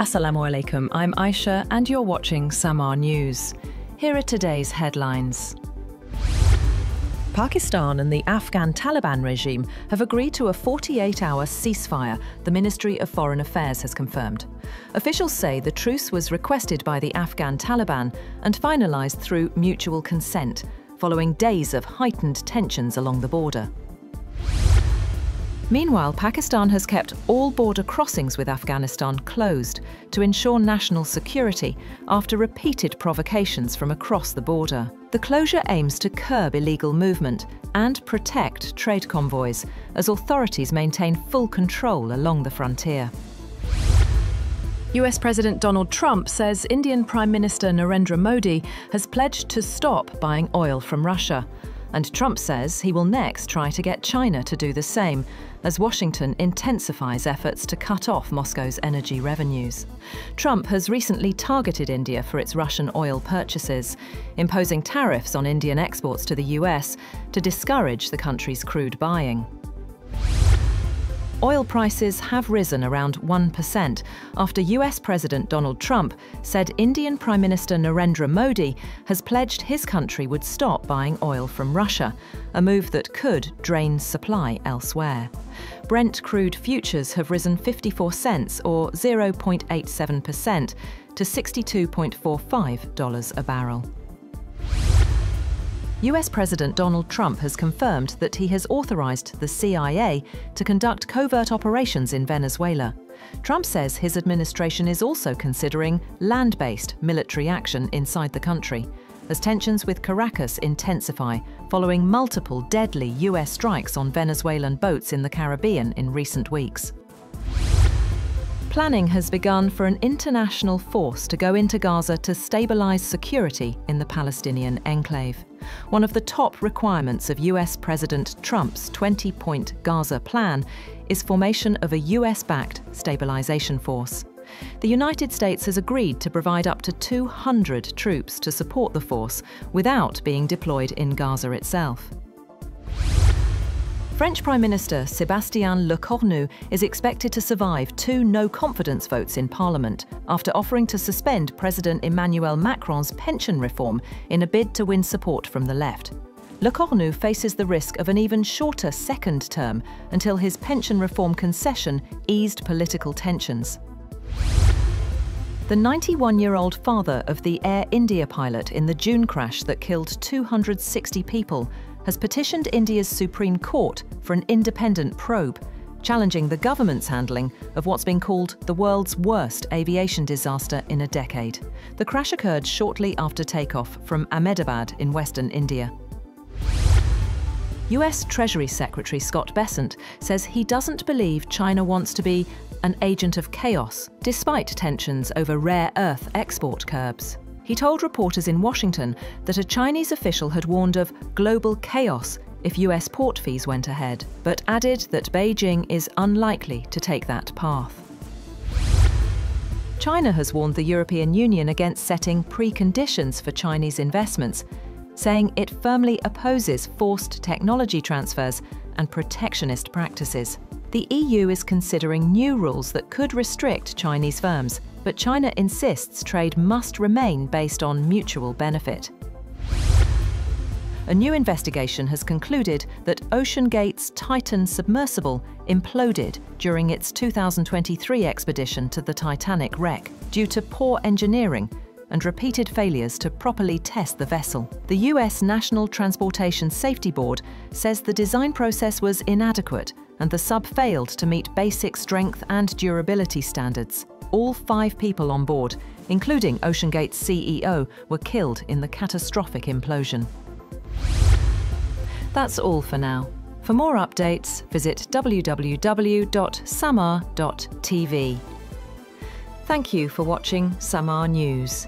Assalamu alaikum, I'm Aisha and you're watching Samaa News. Here are today's headlines. Pakistan and the Afghan Taliban regime have agreed to a 48-hour ceasefire, the Ministry of Foreign Affairs has confirmed. Officials say the truce was requested by the Afghan Taliban and finalised through mutual consent, following days of heightened tensions along the border. Meanwhile, Pakistan has kept all border crossings with Afghanistan closed to ensure national security after repeated provocations from across the border. The closure aims to curb illegal movement and protect trade convoys as authorities maintain full control along the frontier. US President Donald Trump says Indian Prime Minister Narendra Modi has pledged to stop buying oil from Russia. And Trump says he will next try to get China to do the same, as Washington intensifies efforts to cut off Moscow's energy revenues. Trump has recently targeted India for its Russian oil purchases, imposing tariffs on Indian exports to the US to discourage the country's crude buying. Oil prices have risen around 1% after US President Donald Trump said Indian Prime Minister Narendra Modi has pledged his country would stop buying oil from Russia, a move that could drain supply elsewhere. Brent crude futures have risen 54 cents or 0.87% to $62.45 a barrel. US President Donald Trump has confirmed that he has authorized the CIA to conduct covert operations in Venezuela. Trump says his administration is also considering land-based military action inside the country, as tensions with Caracas intensify following multiple deadly US strikes on Venezuelan boats in the Caribbean in recent weeks. Planning has begun for an international force to go into Gaza to stabilize security in the Palestinian enclave. One of the top requirements of US President Trump's 20-point Gaza plan is formation of a US-backed stabilization force. The United States has agreed to provide up to 200 troops to support the force without being deployed in Gaza itself. French Prime Minister Sébastien Lecornu is expected to survive 2 no-confidence votes in Parliament after offering to suspend President Emmanuel Macron's pension reform in a bid to win support from the left. Lecornu faces the risk of an even shorter second term until his pension reform concession eased political tensions. The 91-year-old father of the Air India pilot in the June crash that killed 260 people has petitioned India's Supreme Court for an independent probe, challenging the government's handling of what's been called the world's worst aviation disaster in a decade. The crash occurred shortly after takeoff from Ahmedabad in western India. US Treasury Secretary Scott Bessent says he doesn't believe China wants to be an agent of chaos, despite tensions over rare earth export curbs. He told reporters in Washington that a Chinese official had warned of global chaos if US port fees went ahead, but added that Beijing is unlikely to take that path. China has warned the European Union against setting preconditions for Chinese investments, saying it firmly opposes forced technology transfers and protectionist practices. The EU is considering new rules that could restrict Chinese firms, but China insists trade must remain based on mutual benefit. A new investigation has concluded that OceanGate's Titan submersible imploded during its 2023 expedition to the Titanic wreck due to poor engineering and repeated failures to properly test the vessel. The US National Transportation Safety Board says the design process was inadequate and the sub failed to meet basic strength and durability standards. All 5 people on board, including OceanGate's CEO, were killed in the catastrophic implosion. That's all for now. For more updates, visit www.samaa.tv. Thank you for watching Samaa News.